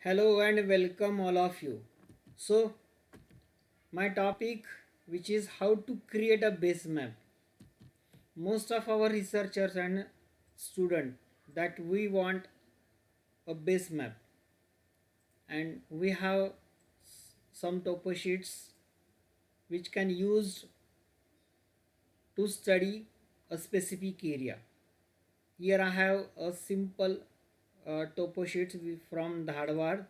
Hello and welcome all of you. So my topic, which is how to create a base map. Most of our researchers and students that we want a base map, and we have some topo sheets which can use to study a specific area. Here I have a simple topo sheet from Dharwad,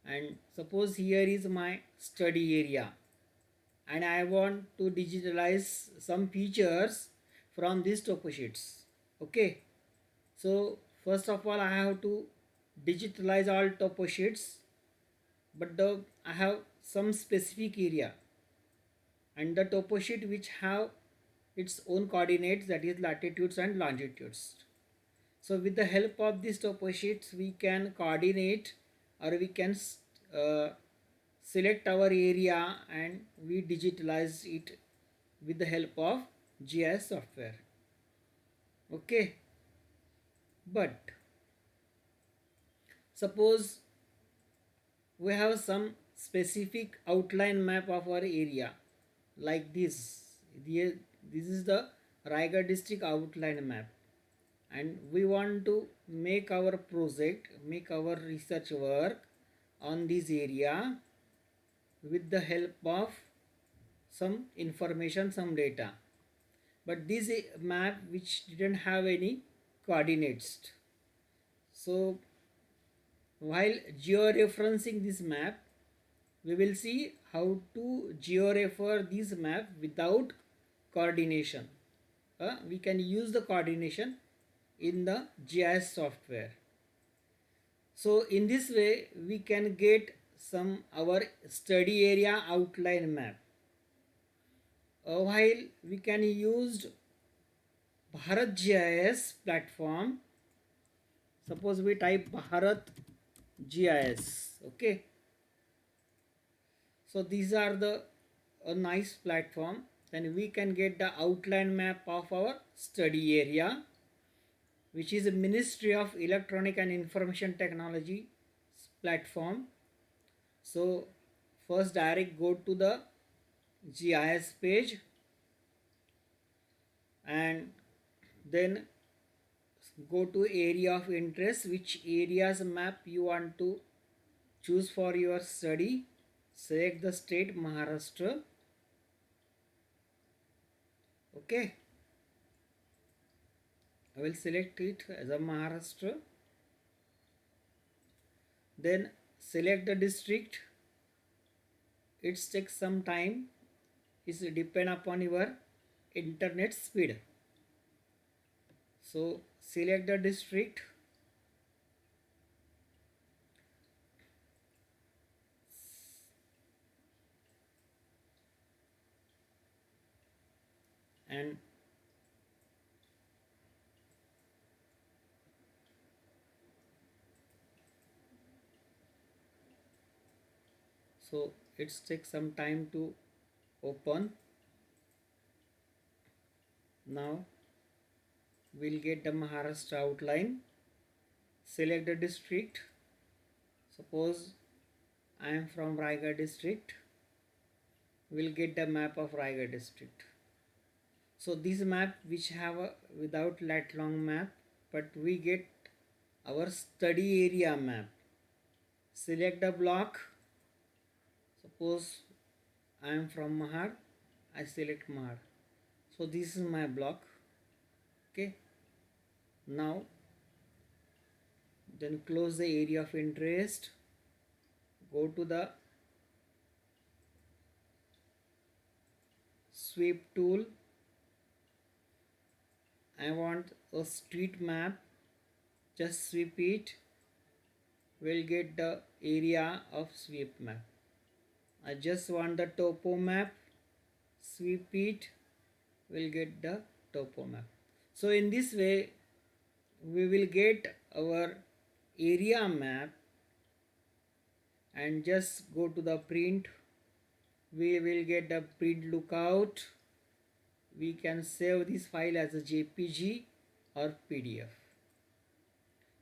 and suppose here is my study area and I want to digitalize some features from these topo sheets. Okay, so first of all I have to digitalize all topo sheets, but I have some specific area and the topo sheet which have its own coordinates, that is latitudes and longitudes. So with the help of these topo sheets we can coordinate, or we can uh, select our area and we digitalize it with the help of GIS software. Okay, but suppose we have some specific outline map of our area like this. This is the Raigad district outline map, and we want to make our project, make our research work on this area with the help of some information, some data. But this map which didn't have any coordinates. So while georeferencing this map, we will see how to georefer this map without coordination. We can use the coordination in the GIS software. So in this way we can get some our study area outline map. While we can use Bharat GIS platform, suppose we type Bharat GIS. Okay, so these are the a nice platform. Then we can get the outline map of our study area, which is a Ministry of Electronic and Information Technology platform. So first direct go to the GIS page and then go to area of interest, which areas map you want to choose for your study. Select the state Maharashtra. Okay, I will select it as a Maharashtra. Then select the district. It takes some time. It depend upon your internet speed. So select the district and so it takes some time to open. Now we'll get the Maharashtra outline. Select the district. Suppose I am from Raigad district. We'll get the map of Raigad district. So this map which have a without lat long map, but we get our study area map. Select the block. Suppose I am from Mahad, I select Mahad. So this is my block. Okay, now then close the area of interest, go to the sweep tool. I want a street map, just sweep it, will get the area of sweep map. I just want the topo map, sweep it, will get the topo map. So in this way we will get our area map, and just go to the print. We will get the print lookout. We can save this file as a JPG or PDF.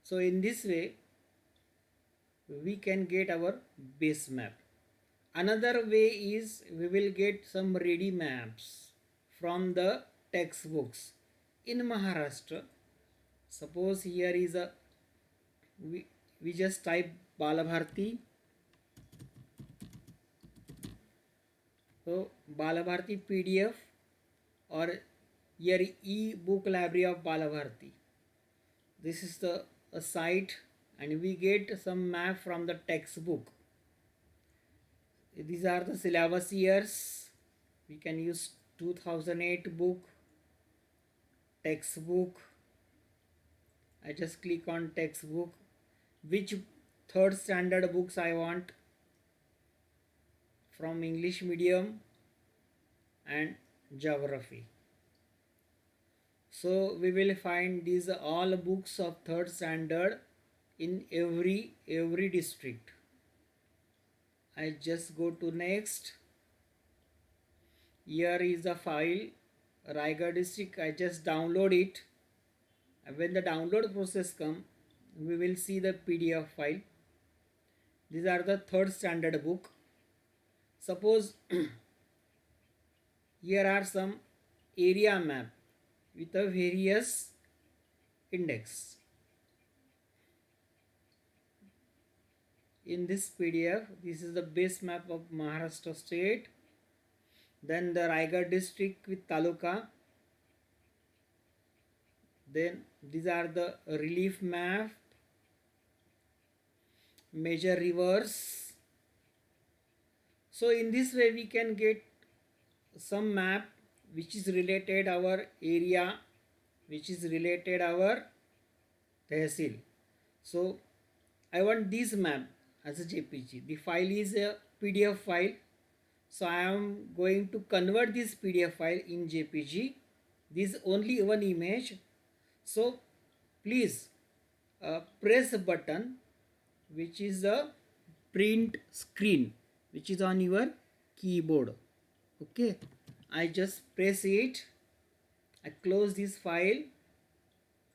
So in this way we can get our base map. Another way is we will get some ready maps from the textbooks. In Maharashtra, suppose here is a we just type Balabharti. So Balabharti PDF or here e-book library of Balabharti. This is the a site and we get some map from the textbook. These are the syllabus years. We can use 2008 book, textbook. I just click on textbook. Which third standard books I want from English medium and geography. So we will find these all books of third standard in every district. I just go to next. Here is the file Raigad district. I just download it. When the download process come, we will see the PDF file. These are the third standard book. Suppose here are some area map with a various index. In this PDF, this is the base map of Maharashtra state. Then the Raigad district with taluka. Then these are the relief map, major rivers. So in this way we can get some map which is related our area, which is related our tehsil. So I want this map as a JPG. The file is a PDF file. So I am going to convert this PDF file in JPG. This is only one image. So please press a button which is a print screen which is on your keyboard. Okay, I just press it. I close this file.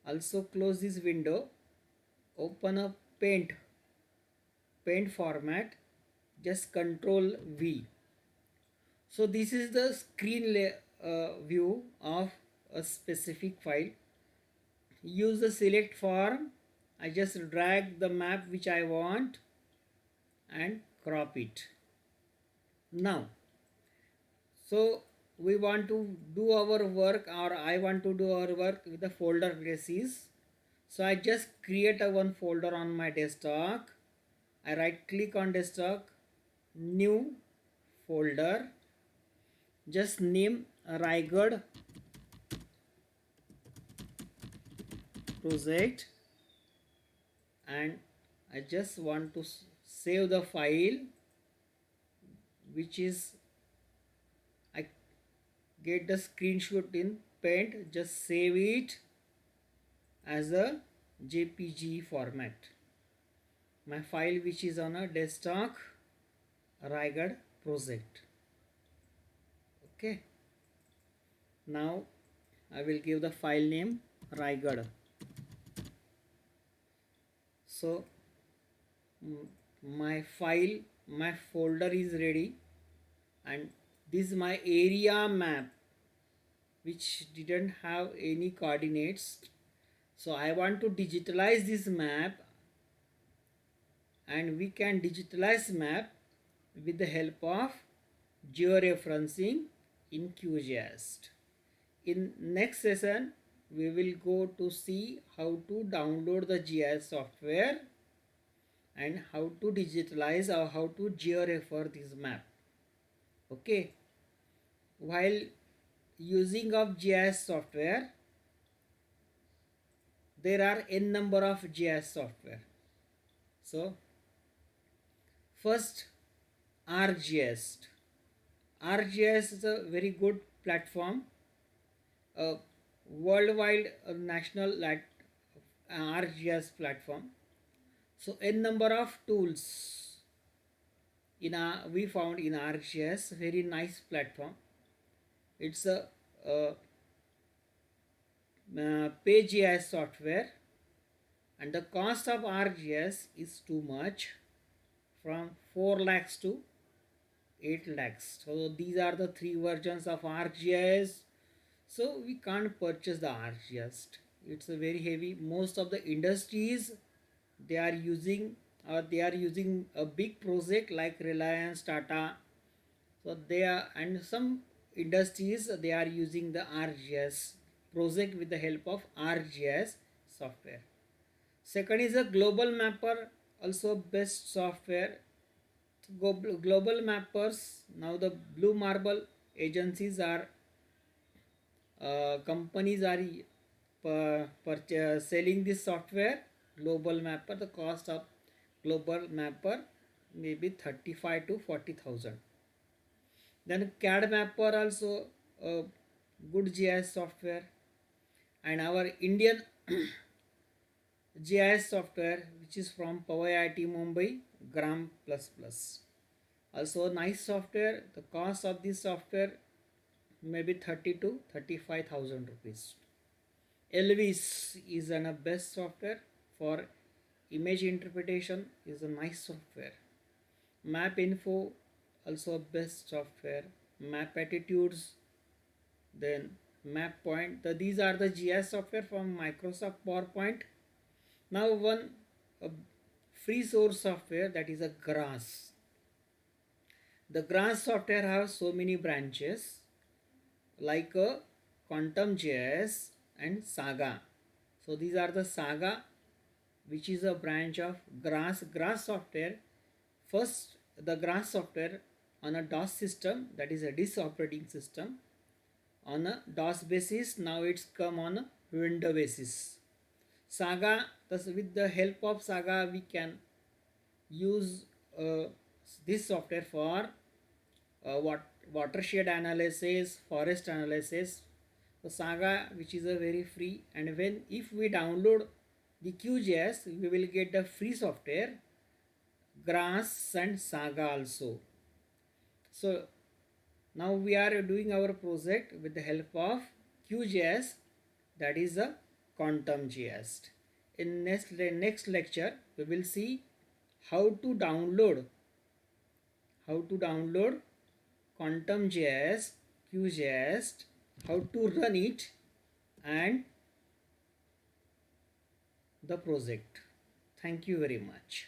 Also close this window. Open a paint format. Just Control V. So this is the screen view of a specific file. Use the select form. I just drag the map which I want and crop it. Now, so we want to do our work, or I want to do our work with the folder basis. So I just create a one folder on my desktop. I right click on desktop, new folder, just name Raigad project, and I just want to save the file, which is I get the screenshot in Paint. Just save it as a JPG format. My file which is on a desktop, Raigad project. Okay. Now I will give the file name Raigad. So my file, my folder is ready, and this is my area map which didn't have any coordinates. So I want to digitalize this map, and we can digitalize map with the help of georeferencing in QGIS. In next session we will go to see how to download the GIS software and how to digitalize or how to georefer this map. Okay, while using of GIS software, there are n number of GIS software. So first, ArcGIS. ArcGIS is a very good platform, worldwide national ArcGIS platform. So n number of tools we found in ArcGIS, very nice platform. It's a PageGIS software, and the cost of ArcGIS is too much. from 4 lakhs to 8 lakhs. So these are the three versions of ArcGIS. So we can't purchase the ArcGIS. It's a very heavy. Most of the industries, they are using a big project like Reliance, Tata. So they are, and some industries, they are using the ArcGIS project with the help of ArcGIS software. Second is a global mapper, also best software. Global mappers, now the blue marble agencies are companies are selling this software. Global mapper, the cost of global mapper may be 35 to 40,000. Then CAD mapper also a good GIS software, and our Indian GIS software, which is from Powai IIT Mumbai, Gram Plus Plus. Also nice software. The cost of this software may be 30 to 35,000 rupees. Elvis is a best software for image interpretation, is a nice software. Map Info also best software. Map Attitudes, then Map Point. These are the GIS software from Microsoft PowerPoint. Now one free source software, that is a GRASS. The GRASS software has so many branches like a Quantum JS and Saga. So these are the Saga, which is a branch of GRASS. GRASS software, first the GRASS software on a DOS system, that is a DIS operating system, on a DOS basis. Now it's come on a Windows basis. Saga, thus with the help of Saga we can use this software for watershed analysis, forest analysis. So Saga, which is a very free, and if we download the QGIS, we will get the free software GRASS and Saga also. So now we are doing our project with the help of QGIS, that is a Quantum GIS. In next lecture we will see how to download Quantum GIS, QGIS, how to run it, and the project. Thank you very much.